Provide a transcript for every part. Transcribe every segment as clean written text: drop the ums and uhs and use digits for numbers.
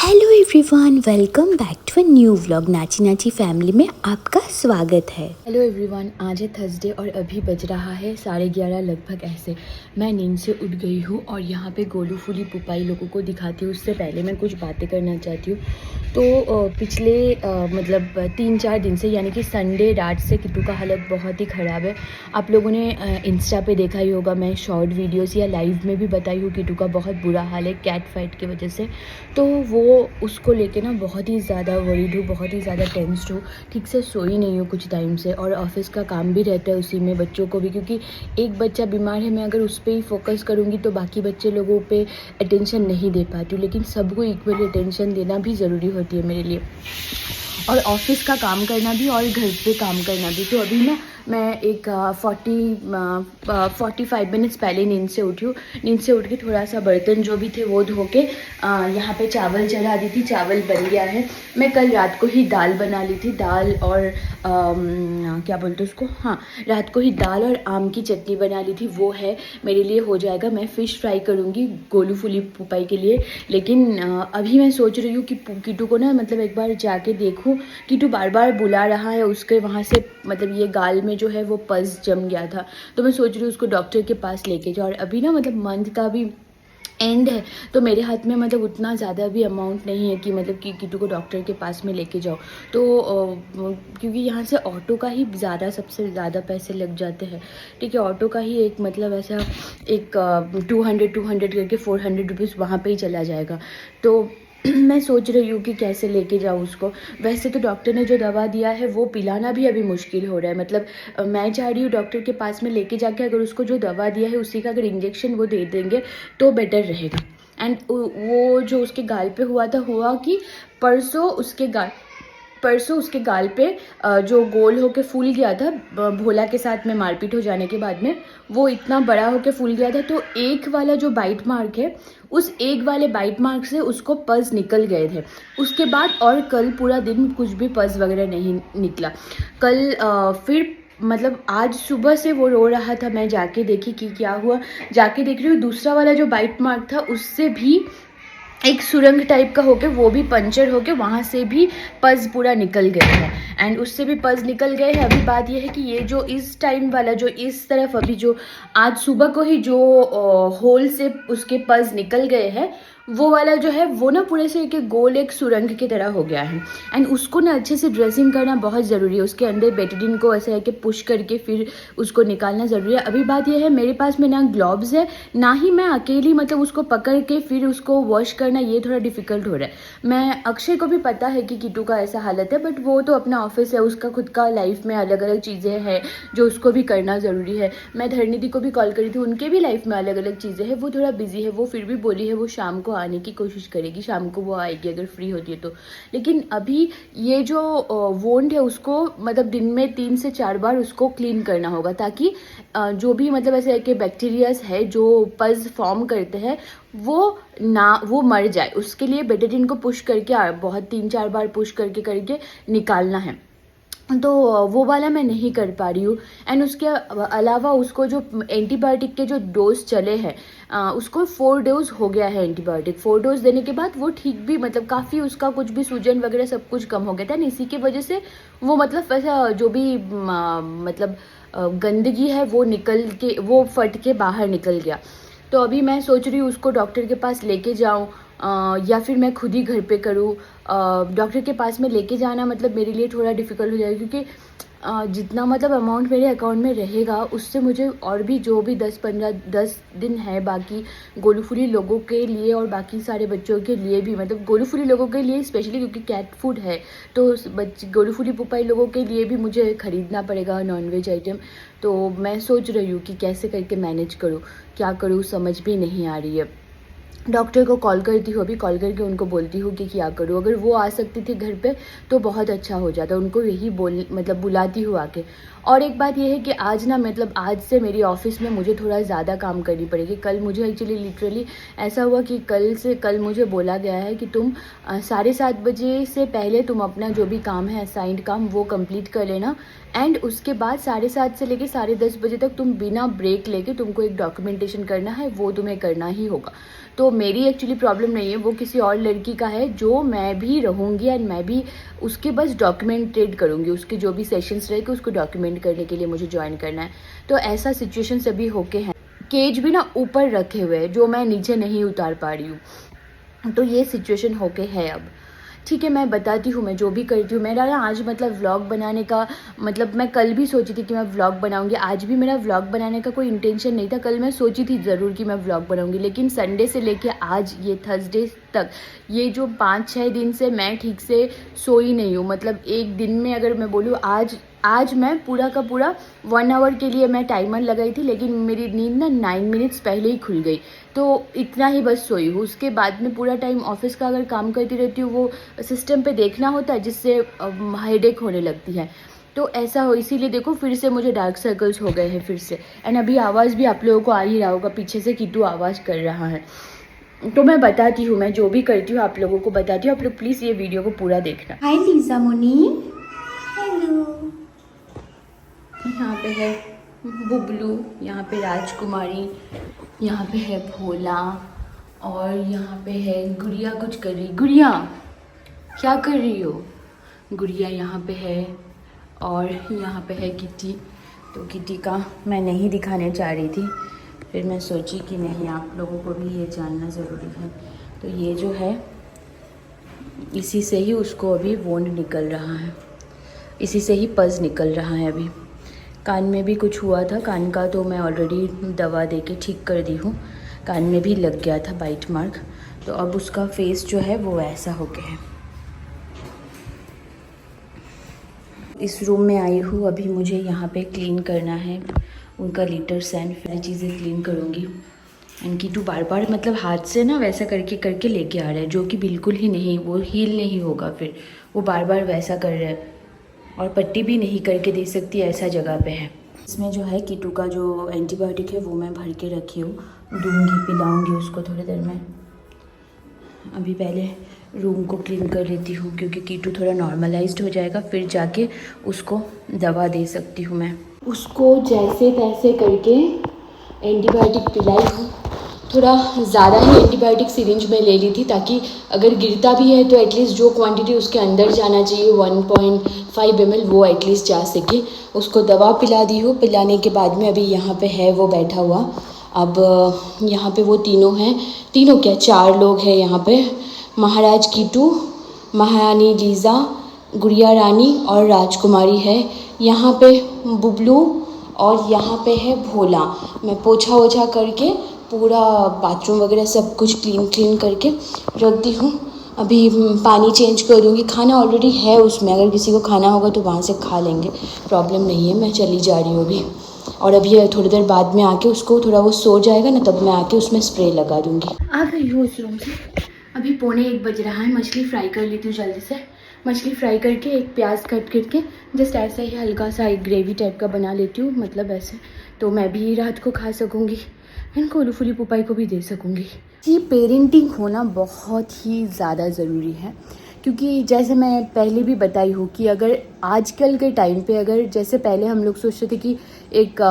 Hello everyone, welcome back to a new vlog. नाची नाची family में आपका स्वागत है। हेलो एवरीवन, आज है थर्सडे और अभी बज रहा है 11:30 लगभग ऐसे। मैं नींद से उठ गई हूँ और यहाँ पे गोलू फूली पुपाई लोगों को दिखाती हूँ। उससे पहले मैं कुछ बातें करना चाहती हूँ। तो पिछले मतलब 3-4 दिन से, यानी कि संडे रात से किट्टू का हालत बहुत ही ख़राब है। आप लोगों ने इंस्टा पे देखा ही होगा, मैं शॉर्ट वीडियोस या लाइव में भी बताई हूँ किट्टू का बहुत बुरा हाल है कैट फाइट की वजह से। तो वो उसको लेके ना बहुत ही ज़्यादा वरीड हूँ, बहुत ही ज़्यादा टेंस्ड हूँ। ठीक से सोई नहीं हूँ कुछ टाइम से, और ऑफिस का काम भी रहता है उसी में, बच्चों को भी, क्योंकि एक बच्चा बीमार है। मैं अगर उस पर ही फोकस करूँगी तो बाकी बच्चे लोगों पे अटेंशन नहीं दे पाती हूँ, लेकिन सबको इक्वल अटेंशन देना भी ज़रूरी होती है मेरे लिए, और ऑफिस का काम करना भी और घर पे काम करना भी। तो अभी ना मैं एक 45 मिनट्स पहले नींद से उठी हूँ। नींद से उठ के थोड़ा सा बर्तन जो भी थे वो धो के यहाँ पे चावल चढ़ा दी थी। चावल बन गया है। मैं कल रात को ही दाल बना ली थी, दाल और क्या बोलते हैं उसको, हाँ, रात को ही दाल और आम की चटनी बना ली थी, वो है मेरे लिए, हो जाएगा। मैं फ़िश फ्राई करूँगी गोलू फूली पुपाई के लिए। लेकिन अभी मैं सोच रही हूँ कि किट्टू को ना, मतलब एक बार जाके देखूँ। किट्टू बार बार बुला रहा है, उसके वहाँ से मतलब ये गाल में जो है वो पस जम गया था। तो मैं सोच रही हूँ उसको डॉक्टर के पास लेके जाओ। और अभी ना मतलब मंथ का भी एंड है, तो मेरे हाथ में मतलब उतना ज़्यादा भी अमाउंट नहीं है कि मतलब कि किट्टू को डॉक्टर के पास में लेके जाओ। तो क्योंकि यहाँ से ऑटो का ही ज़्यादा, सबसे ज़्यादा पैसे लग जाते हैं। ठीक है, ऑटो का ही एक मतलब ऐसा एक 200 करके 400 रुपीज़ वहाँ पे ही चला जाएगा। तो मैं सोच रही हूँ कि कैसे लेके जाऊँ उसको। वैसे तो डॉक्टर ने जो दवा दिया है वो पिलाना भी अभी मुश्किल हो रहा है। मतलब मैं चाह रही हूँ डॉक्टर के पास में लेके जाके अगर उसको जो दवा दिया है उसी का अगर इंजेक्शन वो दे देंगे तो बेटर रहेगा। एंड वो जो उसके गाल पे हुआ था, हुआ कि परसों उसके गाल पे जो गोल होके फूल गया था भोला के साथ में मारपीट हो जाने के बाद में, वो इतना बड़ा होके फूल गया था। तो एक वाला जो बाइट मार्क है, उस एक वाले बाइट मार्क से उसको पस निकल गए थे। उसके बाद और कल पूरा दिन कुछ भी पस वगैरह नहीं निकला। कल फिर मतलब आज सुबह से वो रो रहा था। मैं जाके देखी कि क्या हुआ, जाके देख रही हूँ दूसरा वाला जो बाइट मार्क था उससे भी एक सुरंग टाइप का होके वो भी पंचर होके वहाँ से भी पस पूरा निकल गया है। एंड उससे भी पस निकल गए हैं। अभी बात ये है कि ये जो इस टाइम वाला, जो इस तरफ अभी जो आज सुबह को ही जो होल से उसके पस निकल गए हैं, वो वाला जो है वो ना पूरे से एक गोल एक सुरंग की तरह हो गया है। एंड उसको ना अच्छे से ड्रेसिंग करना बहुत ज़रूरी है। उसके अंदर बेटाडीन को ऐसे है कि पुश करके फिर उसको निकालना ज़रूरी है। अभी बात यह है, मेरे पास में ना ग्लव्स है, ना ही मैं अकेली मतलब उसको पकड़ के फिर उसको वॉश करना, ये थोड़ा डिफ़िकल्ट हो रहा है। मैं अक्षय को भी पता है कि किट्टू का ऐसा हालत है, बट वो तो अपना ऑफिस है, उसका खुद का लाइफ में अलग अलग चीज़ें हैं जो उसको भी करना ज़रूरी है। मैं धरनीति को भी कॉल करी थी, उनके भी लाइफ में अलग अलग चीज़ें हैं, वो थोड़ा बिजी है। वो फिर भी बोली है वो शाम को आने की कोशिश करेगी, शाम को वो आएगी अगर फ्री होती है तो। लेकिन अभी ये जो वोंड है उसको मतलब दिन में 3 से 4 बार उसको क्लीन करना होगा, ताकि जो भी मतलब ऐसे कि बैक्टीरियाज है जो पस फॉर्म करते हैं वो मर जाए। उसके लिए बेटाडीन को पुश करके बहुत 3-4 बार पुश करके करके निकालना है। तो वो वाला मैं नहीं कर पा रही हूँ। एंड उसके अलावा उसको जो एंटीबायोटिक के जो डोज चले हैं, उसको 4 डोज हो गया है एंटीबायोटिक। 4 डोज देने के बाद वो ठीक भी, मतलब काफ़ी उसका कुछ भी सूजन वगैरह सब कुछ कम हो गया था। इसी की वजह से वो मतलब ऐसा जो भी मतलब गंदगी है वो निकल के, वो फट के बाहर निकल गया। तो अभी मैं सोच रही हूँ उसको डॉक्टर के पास लेके जाऊँ या फिर मैं खुद ही घर पे करूँ। डॉक्टर के पास में लेके जाना मतलब मेरे लिए थोड़ा डिफ़िकल्ट हो जाएगा, क्योंकि जितना मतलब अमाउंट मेरे अकाउंट में रहेगा उससे मुझे और भी जो भी 10 दिन है बाकी गोलू फूली लोगों के लिए और बाकी सारे बच्चों के लिए भी, मतलब गोलू फूली लोगों के लिए स्पेशली क्योंकि कैट फूड है, तो बच्चे गोलू फूली पुपाई लोगों के लिए भी मुझे ख़रीदना पड़ेगा नॉनवेज आइटम। तो मैं सोच रही हूँ कि कैसे करके मैनेज करूँ, क्या करूँ, समझ भी नहीं आ रही है। डॉक्टर को कॉल करती हूँ, अभी कॉल करके उनको बोलती हूँ कि क्या करूँ। अगर वो आ सकती थी घर पे तो बहुत अच्छा हो जाता, उनको यही मतलब बुलाती हूँ आके। और एक बात ये है कि आज ना मतलब आज से मेरी ऑफिस में मुझे थोड़ा ज़्यादा काम करनी पड़ेगी। कल मुझे एक्चुअली लिटरली ऐसा हुआ कि कल मुझे बोला गया है कि तुम 7:30 बजे से पहले तुम अपना जो भी काम है असाइंड काम वो कंप्लीट कर लेना, एंड उसके बाद 7:30 से लेके 10:30 बजे तक तुम बिना ब्रेक लेके तुमको एक डॉक्यूमेंटेशन करना है, वो तुम्हें करना ही होगा। तो मेरी एक्चुअली प्रॉब्लम नहीं है, वो किसी और लड़की का है जो मैं भी रहूँगी एंड मैं भी उसके बस डॉक्यूमेंटेड करूँगी, उसके जो भी सेशंस रहेंगे उसको डॉक्यूमेंट करने के लिए मुझे ज्वाइन करना है। तो ऐसा सिचुएशन सभी होके हैं, केज भी ना ऊपर रखे हुए हैं जो मैं नीचे नहीं उतार पा रही हूँ। तो ये सिचुएशन होके है अब। ठीक है, मैं बताती हूँ मैं जो भी करती हूँ। मेरा ना आज मतलब व्लॉग बनाने का मतलब मैं कल भी सोची थी कि मैं व्लॉग बनाऊँगी, आज भी मेरा व्लॉग बनाने का कोई इंटेंशन नहीं था। कल मैं सोची थी ज़रूर कि मैं व्लॉग बनाऊँगी, लेकिन संडे से लेके आज ये थर्सडे तक ये जो 5-6 दिन से मैं ठीक से सोई नहीं हूँ। मतलब एक दिन में अगर मैं बोलूँ आज मैं पूरा का पूरा 1 आवर के लिए मैं टाइमर लगाई थी, लेकिन मेरी नींद ना 9 मिनट्स पहले ही खुल गई। तो इतना ही बस सोई हूँ। उसके बाद में पूरा टाइम ऑफिस का अगर काम करती रहती हूँ वो सिस्टम पे देखना होता है, जिससे हेडेक होने लगती है। तो ऐसा हो, इसीलिए देखो फिर से मुझे डार्क सर्कल्स हो गए हैं फिर से। एंड अभी आवाज़ भी आप लोगों को आ ही रहा होगा, पीछे से किट्टू आवाज़ कर रहा है। तो मैं बताती हूँ, मैं जो भी करती हूँ आप लोगों को बताती हूँ। आप लोग प्लीज़ ये वीडियो को पूरा देखना। हाय लीजा मुनी, हेलो। यहाँ पे है बुबलू, यहाँ पे राजकुमारी, यहाँ पे है भोला, और यहाँ पे है गुड़िया कुछ कर रही। गुड़िया क्या कर रही हो? गुड़िया यहाँ पे है, और यहाँ पे है किटी। तो किटी का मैं नहीं दिखाने चाह रही थी, फिर मैं सोची कि नहीं आप लोगों को भी ये जानना ज़रूरी है। तो ये जो है इसी से ही उसको अभी वोंड निकल रहा है, इसी से ही पज निकल रहा है। अभी कान में भी कुछ हुआ था, कान का तो मैं ऑलरेडी दवा दे के ठीक कर दी हूँ। कान में भी लग गया था बाइट मार्क, तो अब उसका फेस जो है वो ऐसा हो गया है। इस रूम में आई हूँ, अभी मुझे यहाँ पे क्लीन करना है उनका लिटर्स एंड सारी चीज़ें क्लीन करूँगी। इनकी तो बार बार मतलब हाथ से ना वैसा करके करके लेके आ रहा है, जो कि बिल्कुल ही नहीं, वो हील नहीं होगा। फिर वो बार बार वैसा कर रहा है, और पट्टी भी नहीं करके दे सकती, ऐसा जगह पे है। इसमें जो है कीटू का जो एंटीबायोटिक है वो मैं भर के रखी हूँ, दूँगी, पिलाऊँगी उसको थोड़ी देर में। अभी पहले रूम को क्लीन कर लेती हूँ, क्योंकि कीटू थोड़ा नॉर्मलाइज्ड हो जाएगा, फिर जाके उसको दवा दे सकती हूँ मैं। उसको जैसे तैसे करके एंटीबायोटिक पिलाई हूँ। थोड़ा ज़्यादा ही एंटीबायोटिक सिरिंज में ले ली थी, ताकि अगर गिरता भी है तो एटलीस्ट जो क्वांटिटी उसके अंदर जाना चाहिए 1.5 ml वो एटलीस्ट जा सके। उसको दवा पिला दी हूँ। पिलाने के बाद में अभी यहाँ पे है वो बैठा हुआ। अब यहाँ पे वो तीनों हैं, तीनों क्या 4 लोग हैं यहाँ पे। महाराज कीटू, महारानी लीज़ा, गुड़िया रानी और राजकुमारी है। यहाँ पे बुबलू, और यहाँ पे है भोला। मैं पोछा वोछा करके पूरा बाथरूम वगैरह सब कुछ क्लीन करके रख दी हूँ। अभी पानी चेंज कर दूँगी। खाना ऑलरेडी है उसमें, अगर किसी को खाना होगा तो वहाँ से खा लेंगे, प्रॉब्लम नहीं है। मैं चली जा रही हूँ अभी, और अभी थोड़ी देर बाद में आके उसको थोड़ा वो सो जाएगा ना, तब मैं आके उसमें स्प्रे लगा दूँगी। आ गई हूँ उस रूम से। अभी 1:45 बज रहा है। मछली फ्राई कर लेती हूँ जल्दी से। मछली फ्राई करके एक प्याज कट करके जस्ट ऐसा ही हल्का सा एक ग्रेवी टाइप का बना लेती हूँ, मतलब ऐसे, तो मैं भी रात को खा सकूँगी, इनको लूफुली पुपाई को भी दे सकूँगी। जी, पेरेंटिंग होना बहुत ही ज़्यादा ज़रूरी है, क्योंकि जैसे मैं पहले भी बताई हूँ कि अगर आजकल के टाइम पे, अगर जैसे पहले हम लोग सोचते थे कि एक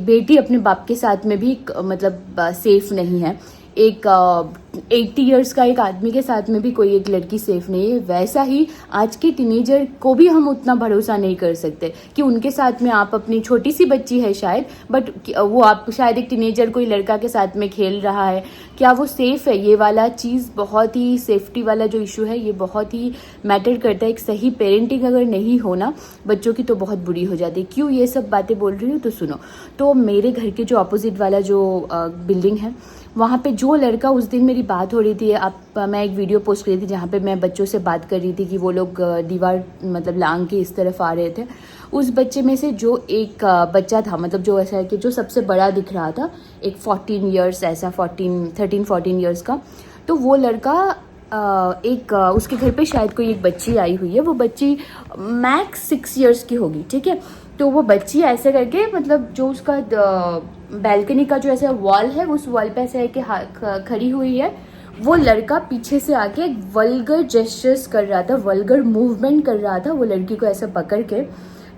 बेटी अपने बाप के साथ में भी मतलब सेफ़ नहीं है, एक 80 इयर्स का एक आदमी के साथ में भी कोई एक लड़की सेफ़ नहीं है, वैसा ही आज के टीनेजर को भी हम उतना भरोसा नहीं कर सकते कि उनके साथ में आप अपनी छोटी सी बच्ची है शायद, बट वो आप शायद एक टीनेजर कोई लड़का के साथ में खेल रहा है, क्या वो सेफ़ है? ये वाला चीज़ बहुत ही, सेफ्टी वाला जो इशू है ये बहुत ही मैटर करता है। एक सही पेरेंटिंग अगर नहीं हो ना बच्चों की, तो बहुत बुरी हो जाती है। क्यों ये सब बातें बोल रही हूँ तो सुनो। तो मेरे घर के जो अपोजिट वाला जो बिल्डिंग है, वहाँ पे जो लड़का, उस दिन मेरी बात हो रही थी, मैं एक वीडियो पोस्ट कर रही थी जहाँ पे मैं बच्चों से बात कर रही थी कि वो लोग दीवार मतलब लांग के इस तरफ आ रहे थे। उस बच्चे में से जो एक बच्चा था, मतलब जो ऐसा है कि जो सबसे बड़ा दिख रहा था, एक 14 इयर्स ऐसा 13-14 इयर्स का, तो वो लड़का उसके घर पे शायद कोई एक बच्ची आई हुई है। वो बच्ची मैक्स 6 इयर्स की होगी, ठीक है। तो वो बच्ची ऐसे करके मतलब जो उसका बैल्कनी का जो ऐसा वॉल है उस वॉल पे ऐसे है कि खड़ी हुई है। वो लड़का पीछे से आके एक वल्गर जेस्चर्स कर रहा था, वल्गर मूवमेंट कर रहा था वो लड़की को ऐसे पकड़ के,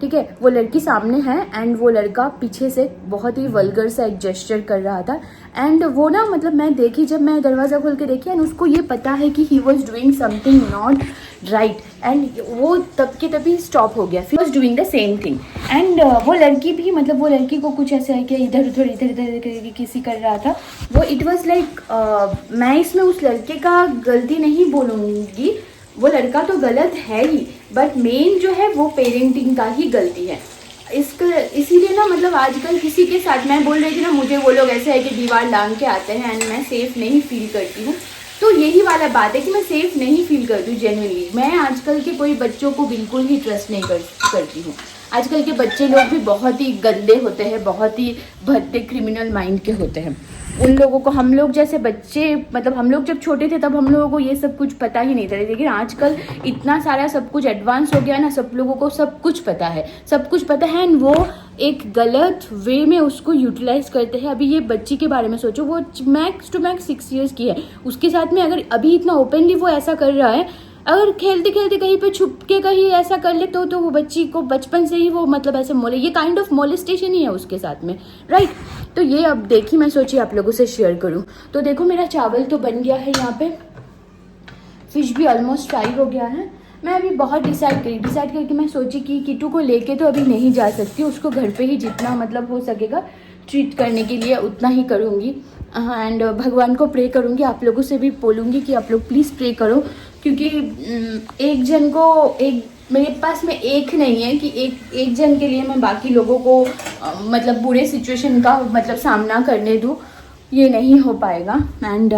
ठीक है। वो लड़की सामने है एंड वो लड़का पीछे से बहुत ही वल्गर सा एक जेस्चर कर रहा था। एंड वो ना मतलब मैं देखी, जब मैं दरवाज़ा खोल के देखी एंड उसको ये पता है कि he was doing something not right and वो तब के तभी स्टॉप हो गया, फिर was doing the same thing. And वो लड़की भी मतलब वो लड़की को कुछ ऐसा है कि इधर उधर किसी कर रहा था वो। इट वॉज लाइक मैं इसमें उस लड़के का गलती नहीं बोलूँगी, वो लड़का तो गलत है ही, बट मेन जो है वो पेरेंटिंग का ही गलती है। इसीलिए ना मतलब आजकल किसी के साथ, मैं बोल रही थी ना मुझे वो लोग ऐसे है कि दीवार लांग के आते हैं एंड मैं सेफ नहीं फील करती हूँ, तो यही वाला बात है कि मैं सेफ नहीं फील करती हूँ जेन्युइनली। मैं आजकल के कोई बच्चों को बिल्कुल ही ट्रस्ट नहीं करती हूँ। आजकल के बच्चे लोग भी बहुत ही गंदे होते हैं, बहुत ही भद्दे क्रिमिनल माइंड के होते हैं। उन लोगों को, हम लोग जैसे बच्चे मतलब हम लोग जब छोटे थे तब हम लोगों को ये सब कुछ पता ही नहीं था, लेकिन आजकल इतना सारा सब कुछ एडवांस हो गया ना, सब लोगों को सब कुछ पता है, सब कुछ पता है एंड वो एक गलत वे में उसको यूटिलाइज करते हैं। अभी ये बच्ची के बारे में सोचो, वो मैक्स टू मैक्स 6 ईयर्स की है, उसके साथ में अगर अभी इतना ओपनली वो ऐसा कर रहा है, अगर खेलते खेलते कहीं पे छुप के कहीं ऐसा कर ले तो वो बच्ची को बचपन से ही वो मतलब ऐसे ये काइंड ऑफ मोलेस्टेशन ही है उसके साथ में, राइट। तो ये अब देखी, मैं सोची आप लोगों से शेयर करूं। तो देखो मेरा चावल तो बन गया है, यहाँ पे फिश भी ऑलमोस्ट फ्राई हो गया है। मैं अभी बहुत डिसाइड करके मैं सोची कि किटू को लेके तो अभी नहीं जा सकती, उसको घर पे ही जितना मतलब हो सकेगा ट्रीट करने के लिए उतना ही करूँगी। एंड भगवान को प्रे करूँगी, आप लोगों से भी बोलूँगी कि आप लोग प्लीज़ प्रे करो, क्योंकि एक जन को एक मेरे पास में एक नहीं है कि एक जन के लिए मैं बाकी लोगों को मतलब बुरे सिचुएशन का मतलब सामना करने दूँ, ये नहीं हो पाएगा। एंड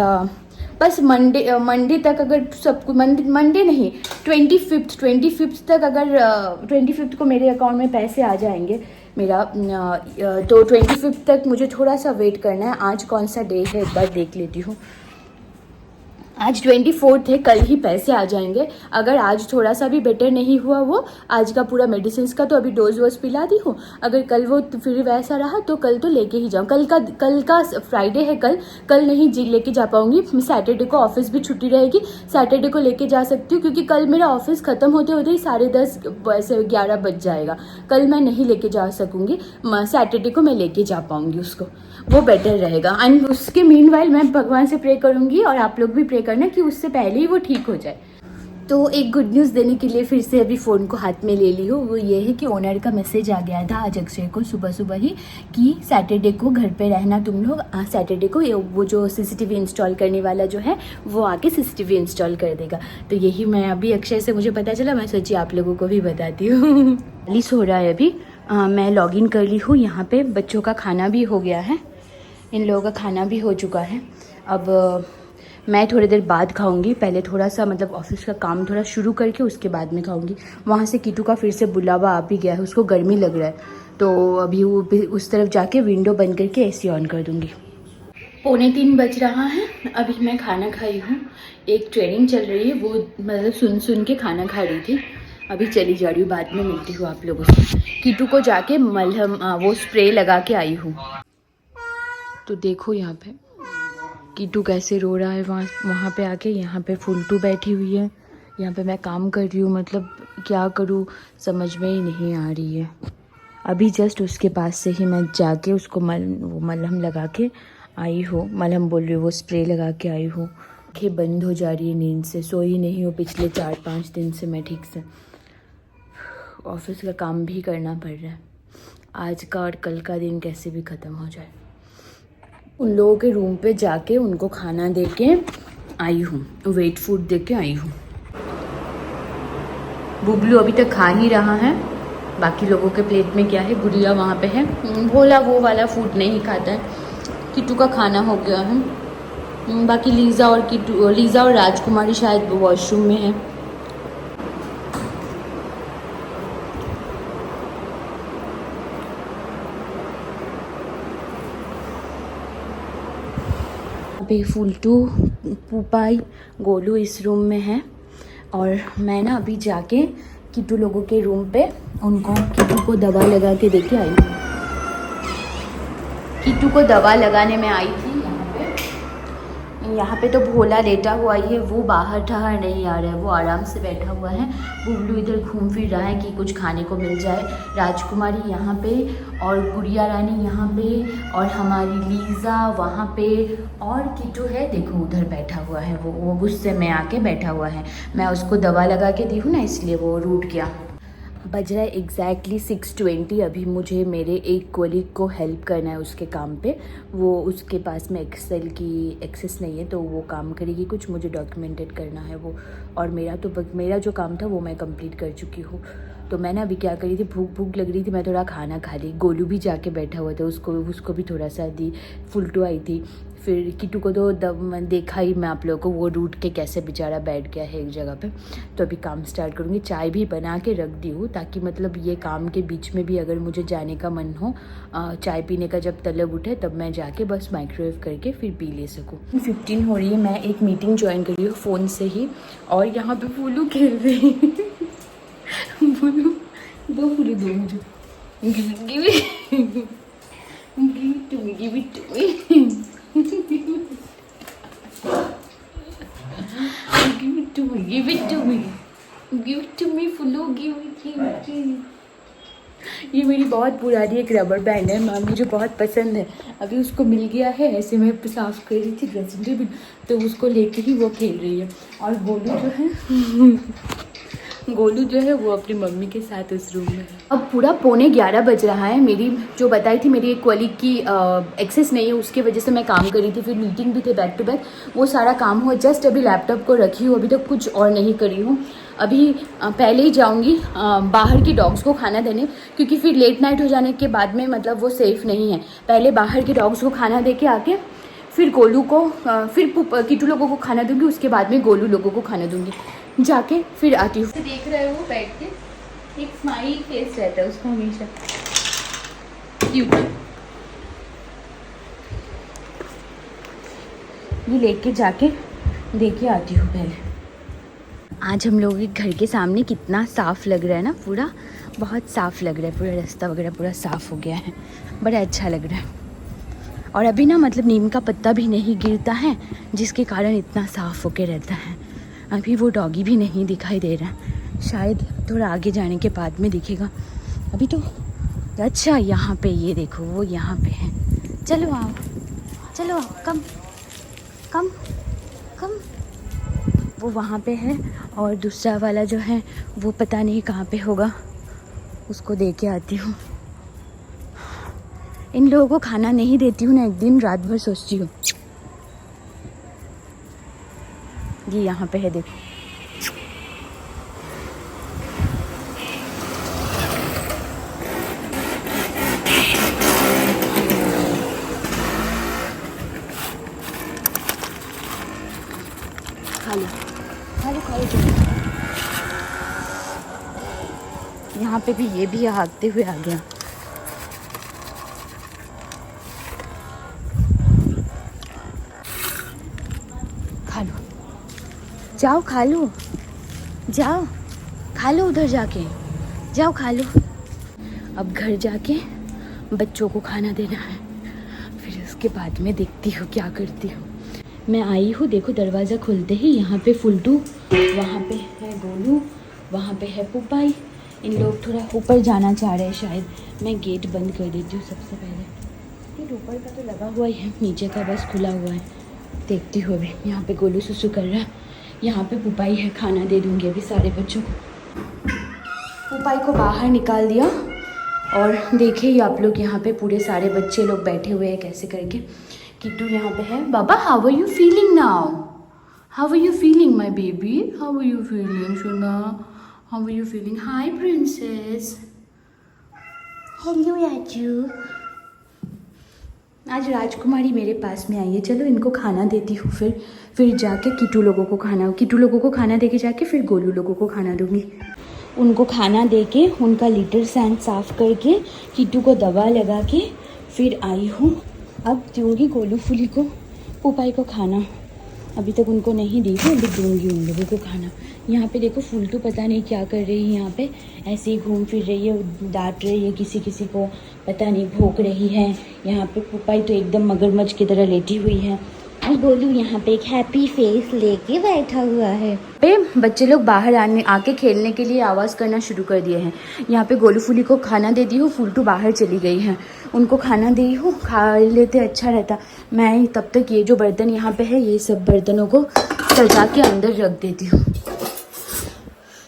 बस मंडे तक अगर सब कुछ, मंडे नहीं 25 तक, अगर 25 को मेरे अकाउंट में पैसे आ जाएंगे मेरा, तो 25 तक मुझे थोड़ा सा वेट करना है। आज कौन सा डे है एक बार देख लेती हूँ। आज 24 है, कल ही पैसे आ जाएंगे। अगर आज थोड़ा सा भी बेटर नहीं हुआ वो आज का पूरा मेडिसिन का, तो अभी डोज वोज पिला दी हूँ। अगर कल वो फिर वैसा रहा तो कल तो लेके ही जाऊँ। कल का फ्राइडे है, कल नहीं जी लेके जा पाऊँगी। सैटरडे को ऑफिस भी छुट्टी रहेगी, सैटरडे को लेके जा सकती हूँ, क्योंकि कल मेरा ऑफिस ख़त्म होते होते ही 10:30 ऐसे 11 बज जाएगा। कल मैं नहीं लेके जा सकूँगी, सैटरडे को मैं लेके जा पाऊँगी उसको, वो बेटर रहेगा। एंड उसके मीनवाइल मैं भगवान से प्रे करूँगी और आप लोग भी प्रे करना कि उससे पहले ही वो ठीक हो जाए। तो एक गुड न्यूज़ देने के लिए फिर से अभी फ़ोन को हाथ में ले ली हूँ। वो ये है कि ओनर का मैसेज आ गया था आज अक्षय को सुबह ही कि सैटरडे को घर पे रहना तुम लोग। सैटरडे को वो जो CCTV इंस्टॉल करने वाला जो है वो आके CCTV इंस्टॉल कर देगा। तो यही मैं अभी अक्षय से मुझे पता चला, मैं सोची आप लोगों को भी बताती हूँ। 40 हो रहा है अभी। मैं लॉगिन कर ली हूँ यहाँ पे। बच्चों का खाना भी हो गया है, इन लोगों का खाना भी हो चुका है। अब मैं थोड़ी देर बाद खाऊंगी, पहले थोड़ा सा मतलब ऑफिस का काम थोड़ा शुरू करके उसके बाद में खाऊंगी। वहाँ से कीटू का फिर से बुलावा आ भी गया है, उसको गर्मी लग रहा है, तो अभी वो उस तरफ जाके विंडो बंद करके AC ऑन कर दूंगी। 2:45 बज रहा है, अभी मैं खाना खाई हूँ। एक ट्रेनिंग चल रही है, वो मतलब सुन के खाना खा रही थी। अभी चली जा रही हूँ, बाद में मिलती हूँ आप लोगों से। कीटू को जाके मलहम वो स्प्रे लगा के आई हूँ। तो देखो यहाँ पे कीटू कैसे रो रहा है वहाँ पे आके। यहाँ पे फुलटू बैठी हुई है, यहाँ पे मैं काम कर रही हूँ। मतलब क्या करूँ समझ में ही नहीं आ रही है। अभी जस्ट उसके पास से ही मैं जाके उसको मलहम लगा के आई हूँ। मलहम बोल रही हूँ, वो स्प्रे लगा के आई हूँ। आँखें बंद हो जा रही है, नींद से सोई नहीं हूँ पिछले 4-5 दिन से मैं ठीक से। ऑफिस का काम भी करना पड़ रहा है। आज का और कल का दिन कैसे भी ख़त्म हो जाए। उन लोगों के रूम पे जाके उनको खाना दे के आई हूँ, वेट फूड दे के आई हूँ। बुबलू अभी तक खा ही रहा है, बाकी लोगों के प्लेट में क्या है। गुड़िया वहाँ पे है, भोला वो वाला फूड नहीं खाता है। कीटू का खाना हो गया है, बाकी लीज़ा और राजकुमारी शायद वॉशरूम में है। अभी फुलटू, पुपाई, गोलू इस रूम में है और मैं ना अभी जाके किट्टू लोगों के रूम पे, उनको किट्टू को दवा लगा के देके आई हूँ। किट्टू को दवा लगाने में आई थी यहाँ पे तो भोला लेटा हुआ ही है, वो बाहर ठहर नहीं आ रहा है, वो आराम से बैठा हुआ है। बुबलू इधर घूम फिर रहा है कि कुछ खाने को मिल जाए। राजकुमारी यहाँ पे और गुड़िया रानी यहाँ पे और हमारी लीज़ा वहाँ पे और किट्टू है देखो उधर बैठा हुआ है। वो गुस्से में आके बैठा हुआ है। मैं उसको दवा लगा के दी हूँ ना, इसलिए वो रूठ गया। बज रहा है एग्जैक्टली 6:20। अभी मुझे मेरे एक कोलीग को हेल्प करना है उसके काम पे। वो उसके पास में एक्सेल की एक्सेस नहीं है तो वो काम करेगी कुछ, मुझे डॉक्यूमेंटेड करना है वो। और मेरा जो काम था वो मैं कंप्लीट कर चुकी हूँ। तो मैं ना अभी क्या करी थी, भूख लग रही थी, मैं थोड़ा खाना खा ली। गोलू भी जाके बैठा हुआ था, उसको भी थोड़ा सा दी। फुलटू आई थी। फिर किट्टू को तो देखा ही मैं आप लोगों को, वो रूठ के कैसे बेचारा बैठ गया है एक जगह पे। तो अभी काम स्टार्ट करूँगी। चाय भी बना के रख दी हूँ ताकि मतलब ये काम के बीच में भी अगर मुझे जाने का मन हो, चाय पीने का जब तलब उठे तब मैं जाके बस माइक्रोवेव करके फिर पी ले सकूँ। 15 हो रही है, मैं एक मीटिंग ज्वाइन कर रही हूँ फ़ोन से ही। और यहाँ पे फूलू खेल रही है। फूलू दो मुझे give it to me. Give it to me, फुल्लू, give it. ये मेरी बहुत पुरानी एक रबर बैंड है, मुझे बहुत पसंद है। अभी उसको मिल गया है, ऐसे मैं साफ कर रही थी ड्रेसिंग टेबल, तो उसको लेके ही वो खेल रही है। और गोलू जो है वो अपनी मम्मी के साथ उस रूम में है। अब पूरा 11:15 बज रहा है। मेरी जो बताई थी मेरी एक कॉलीग की एक्सेस नहीं है, उसकी वजह से मैं काम कर रही थी। फिर मीटिंग भी थे बैक टू बैक, वो सारा काम हुआ। जस्ट अभी लैपटॉप को रखी हूँ, अभी तक कुछ और नहीं करी हूँ। अभी पहले ही जाऊँगी बाहर की डॉग्स को खाना देने, क्योंकि फिर लेट नाइट हो जाने के बाद में मतलब वो सेफ़ नहीं है। पहले बाहर के डॉग्स को खाना दे के आके फिर गोलू को फिर किट्टू लोगों को खाना दूँगी, उसके बाद में गोलू लोगों को खाना दूँगी। जाके फिर आती हूँ। देख रहे हो बैठ के, एक स्माइल फेस रहता है उसका हमेशा, क्यूट। ये लेके जाके देके आती हूँ पहले। आज हम लोगों के घर के सामने कितना साफ़ लग रहा है ना, पूरा बहुत साफ़ लग रहा है। पूरा रास्ता वगैरह पूरा साफ़ हो गया है, बड़ा अच्छा लग रहा है। और अभी ना मतलब नीम का पत्ता भी नहीं गिरता है, जिसके कारण इतना साफ़ होके रहता है। अभी वो डॉगी भी नहीं दिखाई दे रहा, शायद थोड़ा आगे जाने के बाद में दिखेगा। अभी तो अच्छा यहाँ पे ये देखो, वो यहाँ पे है। चलो आओ, चलो आओ, कम कम कम। वो वहाँ पे है और दूसरा वाला जो है वो पता नहीं कहाँ पे होगा, उसको दे के आती हूँ। इन लोगों को खाना नहीं देती हूँ ना, एक दिन रात भर सोचती हूँ। ये यहाँ पे है देखो। खा लो खा लो खा लो। यहाँ पे भी ये भी भागते हुए आ गया। खा लो, जाओ खा लो, जाओ खा लो, उधर जाके जाओ खा लो। अब घर जाके बच्चों को खाना देना है, फिर उसके बाद में देखती हूँ क्या करती हूँ। मैं आई हूँ, देखो दरवाज़ा खुलते ही यहाँ पे फुलटू, वहाँ पे है गोलू, वहाँ पे है पुपाई। इन लोग थोड़ा ऊपर जाना चाह रहे हैं शायद। मैं गेट बंद कर देती हूँ सबसे पहले। गेट ऊपर का तो लगा हुआ ही है, नीचे का बस खुला हुआ है। देखती हूँ अभी। यहाँ पे गोलू सुसु कर रहा है, यहाँ पे पुपाई है, खाना दे दूँगी अभी सारे बच्चों को। पुपाई को बाहर निकाल दिया और देखिए आप लोग यहाँ पे पूरे सारे बच्चे लोग बैठे हुए हैं कैसे करके। किट्टू यहाँ पे है। बाबा how are you feeling now? How are you feeling my baby? How are you feeling सोना? How are you feeling? Hi princess. Hello Raju. आज राजकुमारी मेरे पास में आई है। चलो इनको खाना देती हूँ, फिर जाके किट्टू लोगों को खाना दे के जाके फिर गोलू लोगों को खाना दूँगी। उनको खाना दे के उनका लिटर सैंड साफ़ करके किट्टू को दवा लगा के फिर आई हूँ। अब दूँगी गोलू फुली को, पुपाई को खाना। अभी तक उनको नहीं दी हूँ, अभी दूंगी उन लोगों को खाना। यहाँ पे देखो फुलटू पता नहीं क्या कर रही है, यहाँ पे ऐसे ही घूम फिर रही है, डांट रही है किसी किसी को, पता नहीं भौंक रही है। यहाँ पे पुपाई तो एकदम मगरमच्छ की तरह लेटी हुई है और गोलू यहाँ पे एक हैप्पी फेस लेके बैठा हुआ है। पे बच्चे लोग बाहर आके खेलने के लिए आवाज़ करना शुरू कर दिए हैं। यहाँ पे गोलू फुली को खाना दे दी हूँ, फुलटू बाहर चली गई है, उनको खाना दी हूँ, खा लेते अच्छा रहता। मैं तब तक ये जो बर्तन यहाँ पे है ये सब बर्तनों को सजा के अंदर रख देती हूँ,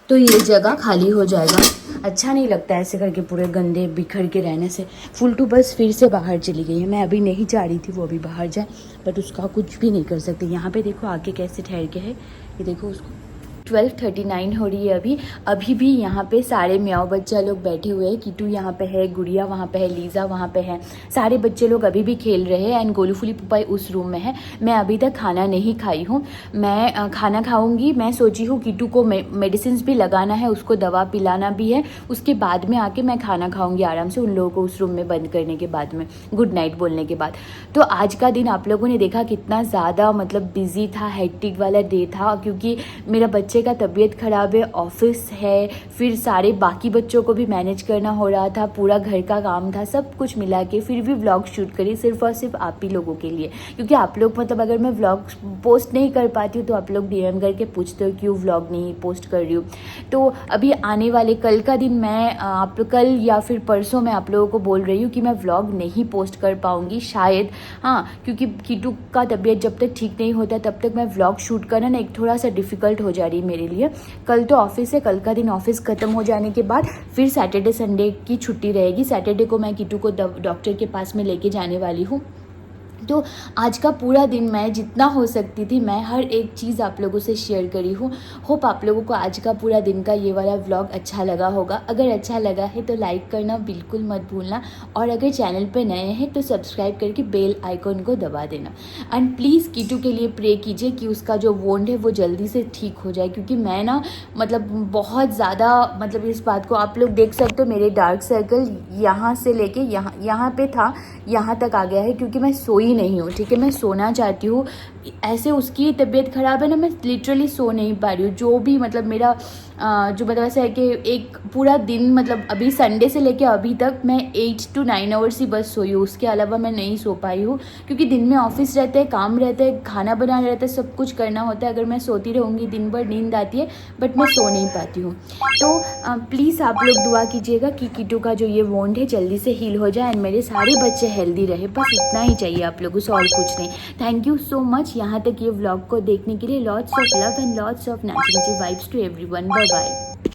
तो ये जगह खाली हो जाएगा। अच्छा नहीं लगता ऐसे करके पूरे गंदे बिखर के रहने से। फुलटू बस फिर से बाहर चली गई है, मैं अभी नहीं चाह रही थी वो अभी बाहर जाए, बट उसका कुछ भी नहीं कर सकते। यहाँ पे देखो आके कैसे ठहर के है, ये देखो उसको। 12:39 हो रही है अभी भी यहाँ पे सारे म्याओ बच्चा लोग बैठे हुए हैं। कीटू यहाँ पे है, गुड़िया वहाँ पे है, लीज़ा वहाँ पे है, सारे बच्चे लोग अभी भी खेल रहे हैं। एंड गोलू फुली पुपाई उस रूम में है। मैं अभी तक खाना नहीं खाई हूँ, मैं खाना खाऊंगी। मैं सोची हूँ कीटू को मेडिसिन भी लगाना है, उसको दवा पिलाना भी है, उसके बाद में आके मैं खाना खाऊंगी आराम से, उन लोगों को उस रूम में बंद करने के बाद में, गुड नाइट बोलने के बाद। तो आज का दिन आप लोगों ने देखा कितना ज़्यादा मतलब बिजी था, हेक्टिक वाला डे था, क्योंकि मेरा बच्चे का तबीयत ख़राब है, ऑफिस है, फिर सारे बाकी बच्चों को भी मैनेज करना हो रहा था, पूरा घर का काम था, सब कुछ मिला के फिर भी व्लॉग शूट करी सिर्फ और सिर्फ आप ही लोगों के लिए। क्योंकि आप लोग मतलब अगर मैं व्लॉग पोस्ट नहीं कर पाती हूँ तो आप लोग डीएम करके पूछते हो क्यों व्लॉग नहीं पोस्ट कर रही हूँ। तो अभी आने वाले कल का दिन मैं कल या फिर परसों मैं आप लोगों को बोल रही हूँ कि मैं व्लॉग नहीं पोस्ट कर पाऊँगी शायद, हाँ, क्योंकि कीटू का तबीयत जब तक ठीक नहीं होता तब तक मैं व्लॉग शूट करना ना एक थोड़ा सा डिफ़िकल्ट हो जा रही है मेरे लिए। कल तो ऑफिस है, कल का दिन ऑफिस ख़त्म हो जाने के बाद फिर सैटरडे संडे की छुट्टी रहेगी। सैटरडे को मैं कीटू को डॉक्टर के पास में लेके जाने वाली हूँ। तो आज का पूरा दिन मैं जितना हो सकती थी मैं हर एक चीज़ आप लोगों से शेयर करी हूँ। होप आप लोगों को आज का पूरा दिन का ये वाला व्लॉग अच्छा लगा होगा। अगर अच्छा लगा है तो लाइक करना बिल्कुल मत भूलना, और अगर चैनल पे नए हैं तो सब्सक्राइब करके बेल आइकन को दबा देना। एंड प्लीज़ कीटू के लिए प्रे कीजिए कि उसका जो वोंड है वो जल्दी से ठीक हो जाए, क्योंकि मैं ना मतलब बहुत ज़्यादा मतलब इस बात को आप लोग देख सकते हो, मेरे डार्क सर्कल यहाँ से लेके यहाँ पे था, यहाँ तक आ गया है, क्योंकि मैं सोई नहीं हूँ। ठीक है, मैं सोना चाहती हूँ, ऐसे उसकी तबीयत ख़राब है ना, मैं लिटरली सो नहीं पा रही हूँ। जो भी मतलब मेरा जो मतलब ऐसा है कि एक पूरा दिन मतलब अभी संडे से लेके अभी तक मैं 8 to 9 आवर्स ही बस सोई हूँ, उसके अलावा मैं नहीं सो पाई हूँ, क्योंकि दिन में ऑफिस रहते हैं, काम रहता है, खाना बनाना रहता है, सब कुछ करना होता है। अगर मैं सोती रहूँगी दिन भर नींद आती है, बट मैं सो नहीं पाती हूँ। तो प्लीज़ आप लोग दुआ कीजिएगा कि कीटू का जो ये वोंड है जल्दी से हील हो जाए एंड मेरे सारे बच्चे हेल्दी रहे, बस इतना ही चाहिए आप लोगों से, और कुछ नहीं। थैंक यू सो मच यहाँ तक ये व्लॉग को देखने के लिए। Lots of love and lots of natural vibes to everyone. Bye bye.